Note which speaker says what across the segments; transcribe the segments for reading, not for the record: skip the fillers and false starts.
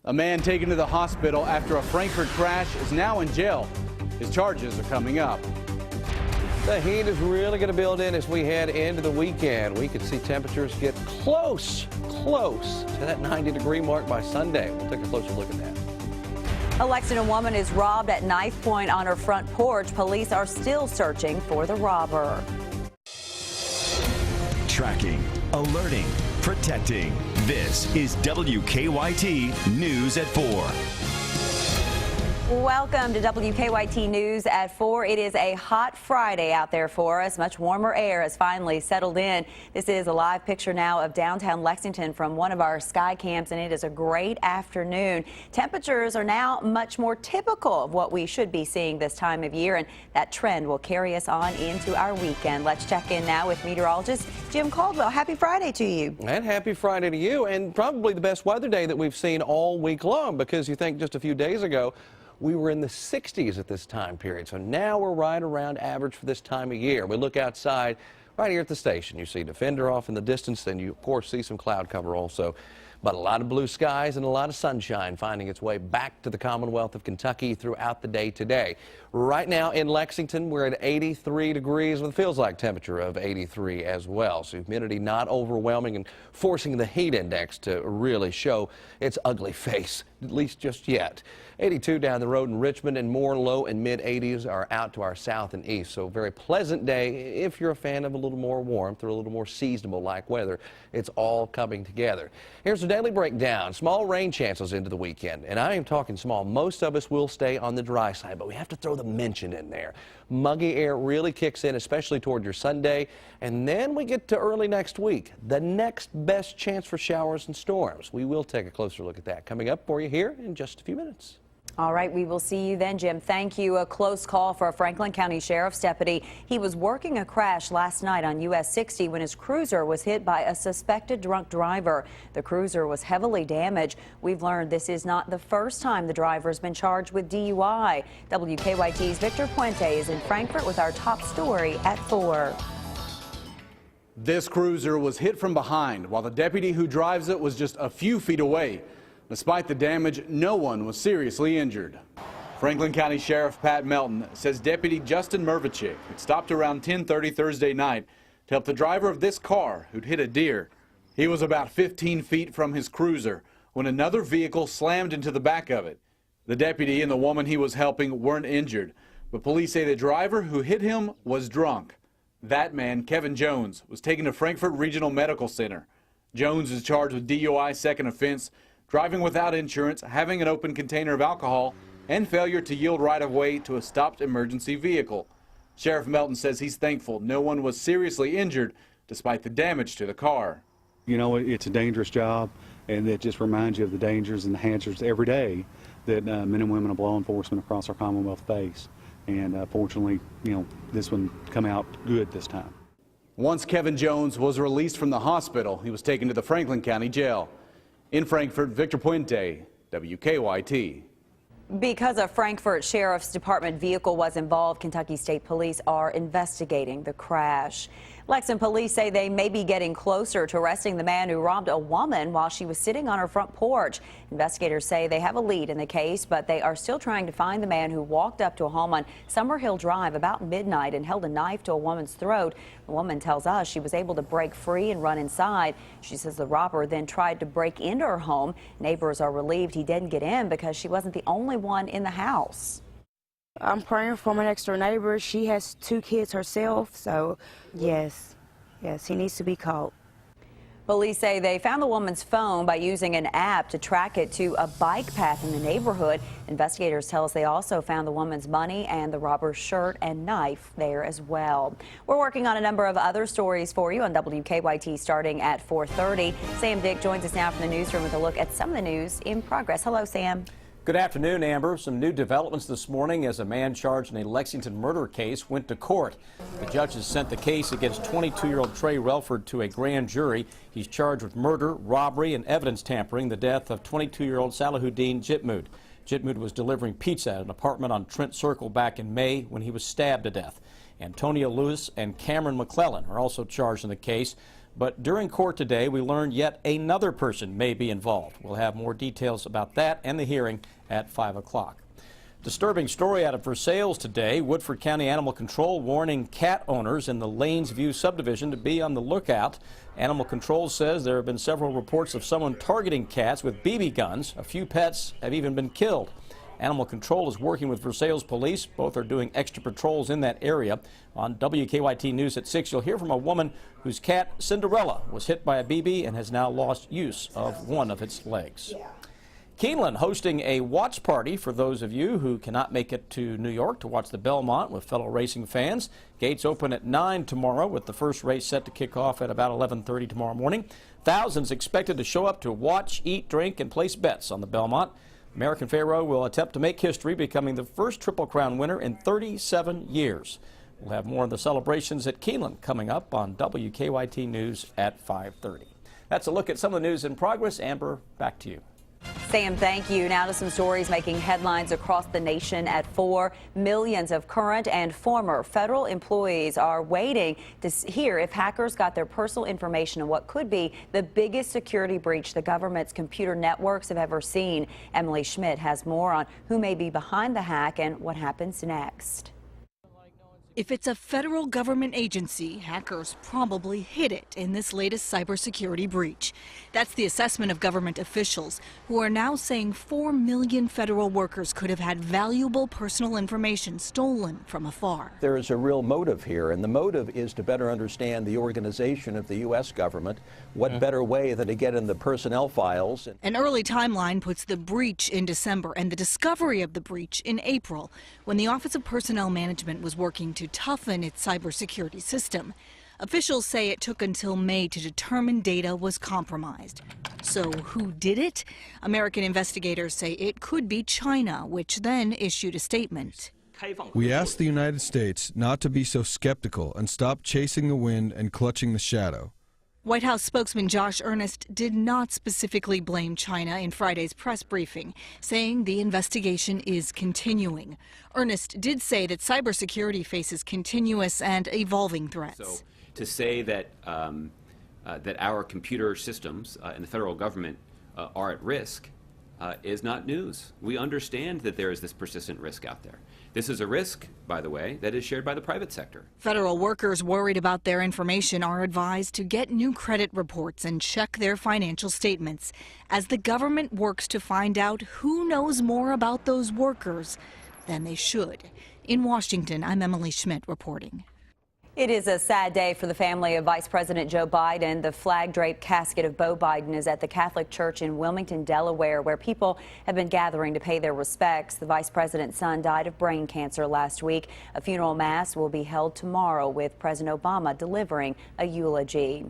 Speaker 1: A man taken to the hospital after a Frankfurt crash is now in jail. His charges are coming up.
Speaker 2: The heat is really going to build in as we head into the weekend. We could see temperatures get close to that 90-degree mark by Sunday. We'll take a closer look at that.
Speaker 3: A Lexington woman is robbed at knife point on her front porch. Police are still searching for the robber.
Speaker 4: Tracking, alerting, protecting. This is WKYT News at 4.
Speaker 3: Welcome to WKYT News at 4. It is a hot Friday out there for us. Much warmer air has finally settled in. This is a live picture now of downtown Lexington from one of our sky cams, and it is a great afternoon. Temperatures are now much more typical of what we should be seeing this time of year, and that trend will carry us on into our weekend. Let's check in now with meteorologist Jim Caldwell. Happy Friday to you.
Speaker 2: And happy Friday to you, and probably the best weather day that we've seen all week long, because you think just a few days ago we were in the 60s at this time period. So now we're right around average for this time of year. We look outside right here at the station. You see Defender off in the distance, then you of course see some cloud cover also. But a lot of blue skies and a lot of sunshine finding its way back to the Commonwealth of Kentucky throughout the day today. Right now in Lexington, we're at 83 degrees with a feels like temperature of 83 as well. So humidity not overwhelming and forcing the heat index to really show its ugly face, at least just yet. 82 down the road in Richmond, and more low and mid 80s are out to our south and east. So very pleasant day if you're a fan of a little more warmth or a little more seasonable like weather. It's all coming together. Here's a daily breakdown. Small rain chances into the weekend, and I am talking small. Most of us will stay on the dry side, but we have to throw the mention in there. Muggy air really kicks in, especially toward your Sunday, and then we get to early next week. The next best chance for showers and storms. We will take a closer look at that coming up for you here in just a few minutes.
Speaker 3: All right, we will see you then, Jim. Thank you. A close call for a Franklin County Sheriff's deputy. He was working a crash last night on US 60 when his cruiser was hit by a suspected drunk driver. The cruiser was heavily damaged. We've learned this is not the first time the driver has been charged with DUI. WKYT's Victor Puente is in Frankfurt with our top story at 4.
Speaker 1: This cruiser was hit from behind while the deputy who drives it was just a few feet away. Despite the damage, no one was seriously injured. Franklin County Sheriff Pat Melton says Deputy Justin Mervichik had stopped around 10:30 Thursday night to help the driver of this car who'd hit a deer. He was about 15 feet from his cruiser when another vehicle slammed into the back of it. The deputy and the woman he was helping weren't injured, but police say the driver who hit him was drunk. That man, Kevin Jones, was taken to Frankfurt Regional Medical Center. Jones is charged with DUI second offense, driving without insurance, having an open container of alcohol, and failure to yield right-of-way to a stopped emergency vehicle. Sheriff Melton says he's thankful no one was seriously injured despite the damage to the car.
Speaker 5: You know, it's a dangerous job, and it just reminds you of the dangers and the hazards every day that men and women of law enforcement across our Commonwealth face. And fortunately, you know, this one come out good this time.
Speaker 1: Once Kevin Jones was released from the hospital, he was taken to the Franklin County Jail. In Frankfurt, Victor Puente, WKYT.
Speaker 3: Because a Frankfurt Sheriff's Department vehicle was involved, Kentucky State Police are investigating the crash. Lexington police say they may be getting closer to arresting the man who robbed a woman while she was sitting on her front porch. Investigators say they have a lead in the case, but they are still trying to find the man who walked up to a home on Summer Hill Drive about midnight and held a knife to a woman's throat. The woman tells us she was able to break free and run inside. She says the robber then tried to break into her home. Neighbors are relieved he didn't get in because she wasn't the only one in the house.
Speaker 6: I'm praying for my next door neighbor. She has 2 kids herself, so yes, he needs to be caught.
Speaker 3: Police say they found the woman's phone by using an app to track it to a bike path in the neighborhood. Investigators tell us they also found the woman's money and the robber's shirt and knife there as well. We're working on a number of other stories for you on WKYT starting at 4:30. Sam Dick joins us now from the newsroom with a look at some of the news in progress. Hello, Sam.
Speaker 7: Good afternoon, Amber. Some new developments this morning as a man charged in a Lexington murder case went to court. The judges sent the case against 22-year-old Trey Relford to a grand jury. He's charged with murder, robbery, and evidence tampering the death of 22-year-old Salahuddin Jitmud. Jitmud was delivering pizza at an apartment on Trent Circle back in May when he was stabbed to death. Antonio Lewis and Cameron McClellan are also charged in the case. But during court today, we learned yet another person may be involved. We'll have more details about that and the hearing at 5 o'clock. Disturbing story out of Versailles today. Woodford County Animal Control warning cat owners in the Lanes View subdivision to be on the lookout. Animal Control says there have been several reports of someone targeting cats with BB guns. A few pets have even been killed. Animal Control is working with Versailles police. Both are doing extra patrols in that area. On WKYT News at 6, you'll hear from a woman whose cat, Cinderella, was hit by a BB and has now lost use of one of its legs. Keeneland hosting a watch party for those of you who cannot make it to New York to watch the Belmont with fellow racing fans. Gates open at 9 tomorrow, with the first race set to kick off at about 11:30 tomorrow morning. Thousands expected to show up to watch, eat, drink, and place bets on the Belmont. American Pharoah will attempt to make history, becoming the first Triple Crown winner in 37 years. We'll have more of the celebrations at Keeneland coming up on WKYT News at 5:30. That's a look at some of the news in progress. Amber, back to you.
Speaker 3: Sam, thank you. Now to some stories making headlines across the nation at 4. Millions of current and former federal employees are waiting to hear if hackers got their personal information in what could be the biggest security breach the government's computer networks have ever seen. Emily Schmidt has more on who may be behind the hack and what happens next.
Speaker 8: If it's a federal government agency, hackers probably hid it in this latest cybersecurity breach. That's the assessment of government officials, who are now saying 4 million federal workers could have had valuable personal information stolen from afar.
Speaker 2: There is a real motive here, and the motive is to better understand the organization of the U.S. government. What better way than to get in the personnel files?
Speaker 8: An early timeline puts the breach in December and the discovery of the breach in April, when the Office of Personnel Management was working to toughen its cybersecurity system. Officials say it took until May to determine data was compromised. So who did it? American investigators say it could be China, which then issued a statement.
Speaker 9: We ask the United States not to be so skeptical and stop chasing the wind and clutching the shadow.
Speaker 8: White House spokesman Josh Earnest did not specifically blame China in Friday's press briefing, saying the investigation is continuing. Earnest did say that cybersecurity faces continuous and evolving threats.
Speaker 10: So to say that that our computer systems in the federal government are at risk is not news. We understand that there is this persistent risk out there. This is a risk, by the way, that is shared by the private sector.
Speaker 8: Federal workers worried about their information are advised to get new credit reports and check their financial statements as the government works to find out who knows more about those workers than they should. In Washington, I'm Emily Schmidt reporting.
Speaker 3: It is a sad day for the family of Vice President Joe Biden. The flag-draped casket of Beau Biden is at the Catholic Church in Wilmington, Delaware, where people have been gathering to pay their respects. The vice president's son died of brain cancer last week. A funeral mass will be held tomorrow with President Obama delivering a eulogy.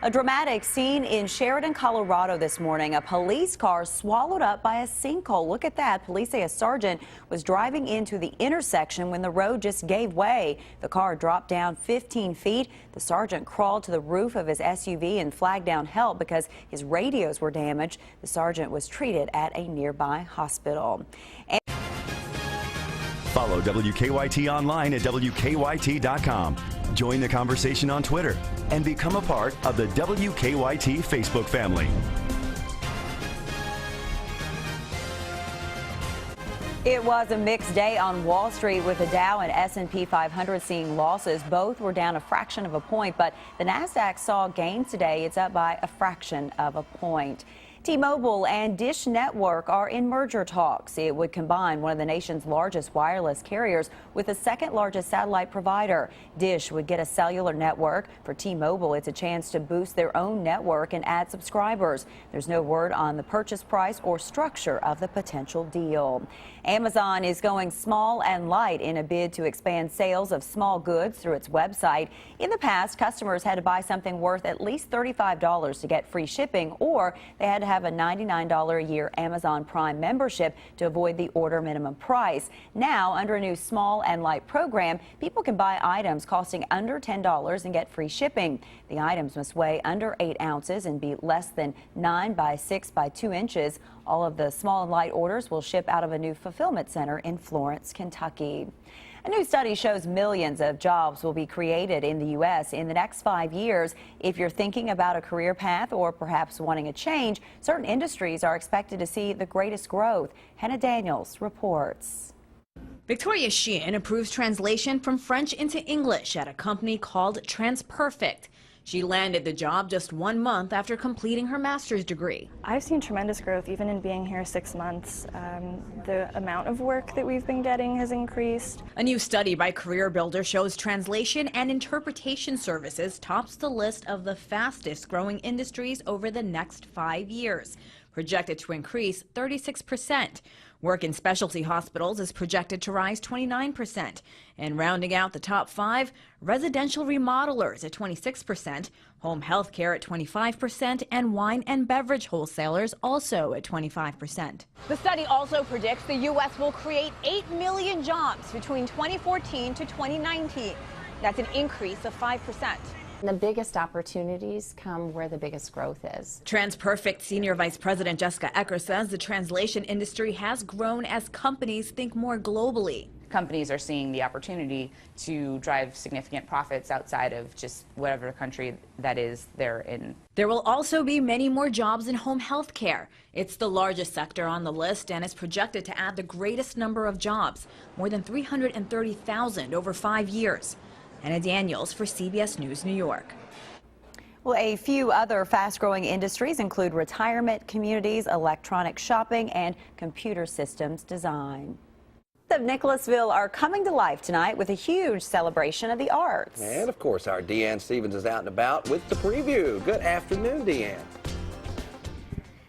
Speaker 3: A dramatic scene in Sheridan, Colorado this morning. A police car swallowed up by a sinkhole. Look at that. Police say a sergeant was driving into the intersection when the road just gave way. The car dropped down 15 feet. The sergeant crawled to the roof of his SUV and flagged down help because his radios were damaged. The sergeant was treated at a nearby hospital.
Speaker 4: Follow WKYT online at WKYT.com. Join the conversation on Twitter and become a part of the WKYT Facebook family.
Speaker 3: It was a mixed day on Wall Street with the Dow and S&P 500 seeing losses. Both were down a fraction of a point, but the Nasdaq saw gains today. It's up by a fraction of a point. T-Mobile and Dish Network are in merger talks. It would combine one of the nation's largest wireless carriers with the second largest satellite provider. Dish would get a cellular network. For T-Mobile, it's a chance to boost their own network and add subscribers. There's no word on the purchase price or structure of the potential deal. Amazon is going small and light in a bid to expand sales of small goods through its website. In the past, customers had to buy something worth at least $35 to get free shipping, or they had to have a $99 a year Amazon Prime membership to avoid the order minimum price. Now, under a new small and light program, people can buy items costing under $10 and get free shipping. The items must weigh under 8 ounces and be less than 9 by 6 by 2 inches. All of the small and light orders will ship out of a new fulfillment center in Florence, Kentucky. A new study shows millions of jobs will be created in the U.S. in the next 5 years. If you're thinking about a career path or perhaps wanting a change, certain industries are expected to see the greatest growth. Hannah Daniels reports.
Speaker 11: Victoria Sheehan approves translation from French into English at a company called TransPerfect. She landed the job just 1 month after completing her master's degree.
Speaker 12: I've seen tremendous growth even in being here 6 months. The amount of work that we've been getting has increased.
Speaker 11: A new study by CareerBuilder shows translation and interpretation services tops the list of the fastest growing industries over the next 5 years, projected to increase 36%. Work in specialty hospitals is projected to rise 29%. And rounding out the top 5, residential remodelers at 26%, home health care at 25%, and wine and beverage wholesalers also at 25%.
Speaker 13: The study also predicts the U.S. will create 8 million jobs between 2014 to 2019. That's an increase of 5%.
Speaker 14: The biggest opportunities come where the biggest growth is.
Speaker 11: TransPerfect Senior Vice President Jessica Ecker says the translation industry has grown as companies think more globally.
Speaker 15: Companies are seeing the opportunity to drive significant profits outside of just whatever country that is they're in.
Speaker 11: There will also be many more jobs in home health care. It's the largest sector on the list and is projected to add the greatest number of jobs, more than 330,000 over 5 years. Hannah Daniels for CBS News, New York.
Speaker 3: Well, a few other fast-growing industries include retirement communities, electronic shopping, and computer systems design. The Nicholasville are coming to life tonight with a huge celebration of the arts.
Speaker 2: And, of course, our Deanne Stevens is out and about with the preview. Good afternoon, Deanne.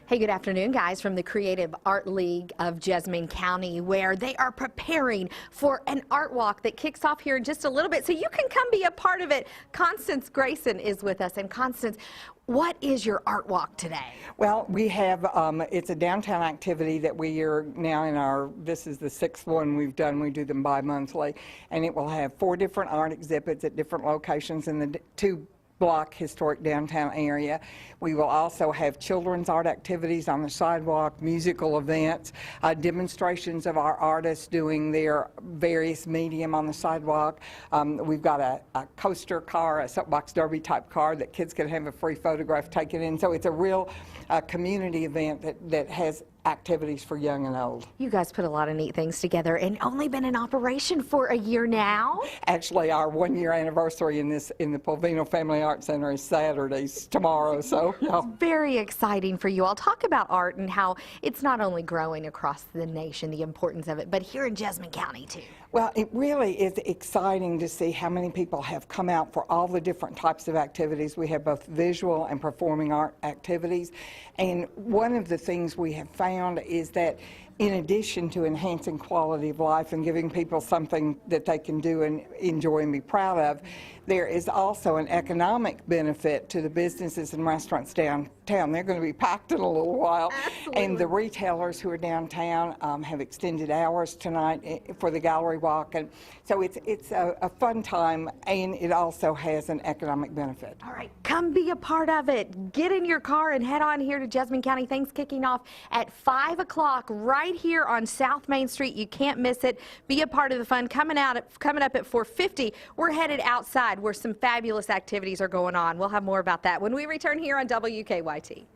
Speaker 16: Hey, good afternoon, guys, from the Creative Art League of Jessamine County, where they are preparing for an art walk that kicks off here in just a little bit, so you can come be a part of it. Constance Grayson is with us. And Constance, what is your art walk today?
Speaker 17: Well, we have, it's a downtown activity that we are now in our, this is the 6th one we've done. We do them bi-monthly, and it will have 4 different art exhibits at different locations in the 2-block historic downtown area. We will also have children's art activities on the sidewalk, musical events, demonstrations of our artists doing their various medium on the sidewalk. We've got a coaster car, a soapbox derby type car that kids can have a free photograph taken in. So it's a real community event that has activities for young and old.
Speaker 16: You guys put a lot of neat things together and only been in operation for a year now.
Speaker 17: Actually, our 1-year anniversary in the Polvino Family Art Center is Saturdays tomorrow. So yeah.
Speaker 16: It's very exciting for you all. Talk about art and how it's not only growing across the nation, the importance of it, but here in Jessamine County too.
Speaker 17: Well, it really is exciting to see how many people have come out for all the different types of activities. We have both visual and performing art activities. And one of the things we have found is that in addition to enhancing quality of life and giving people something that they can do and enjoy and be proud of, there is also an economic benefit to the businesses and restaurants downtown. They're going to be packed in a little while. Absolutely. And the retailers who are downtown have extended hours tonight for the gallery walk. And so it's a fun time, and it also has an economic benefit.
Speaker 16: All right, come be a part of it. Get in your car and head on here to Jessamine County. Things kicking off at 5 o'clock right here on South Main Street. You can't miss it. Be a part of the fun. Coming up at 4:50, we're headed outside where some fabulous activities are going on. We'll have more about that when we return here on WKYT.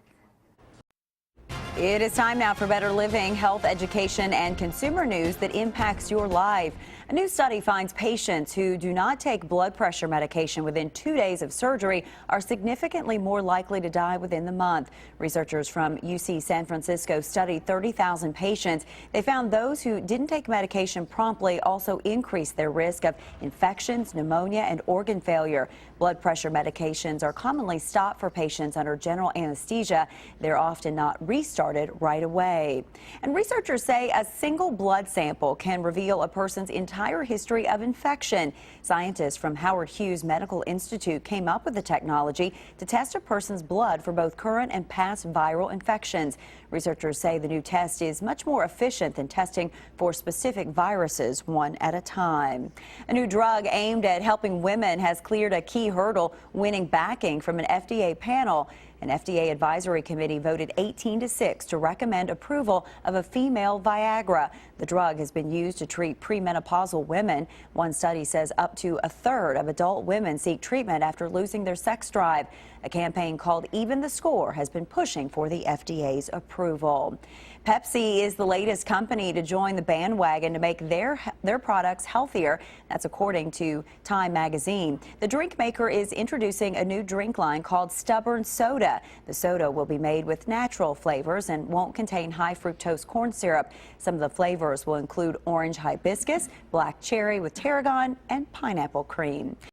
Speaker 3: It is time now for Better Living, health, education, and consumer news that impacts your life. A new study finds patients who do not take blood pressure medication within 2 days of surgery are significantly more likely to die within the month. Researchers from UC San Francisco studied 30,000 patients. They found those who didn't take medication promptly also increased their risk of infections, pneumonia, and organ failure. Blood pressure medications are commonly stopped for patients under general anesthesia. They're often not restarted right away. And researchers say a single blood sample can reveal a person's entire history of infection. Scientists from Howard Hughes Medical Institute came up with the technology to test a person's blood for both current and past viral infections. Researchers say the new test is much more efficient than testing for specific viruses one at a time. A new drug aimed at helping women has cleared a key hurdle, winning backing from an FDA panel. An FDA advisory committee voted 18-6 to recommend approval of a female Viagra. The drug has been used to treat premenopausal women. One study says up to a third of adult women seek treatment after losing their sex drive. A campaign called Even the Score has been pushing for the FDA's approval. Pepsi is the latest company to join the bandwagon to make their products healthier. That's according to Time magazine. The drink maker is introducing a new drink line called Stubborn Soda. The soda will be made with natural flavors and won't contain high fructose corn syrup. Some of the flavors will include orange hibiscus, black cherry with tarragon, and pineapple cream.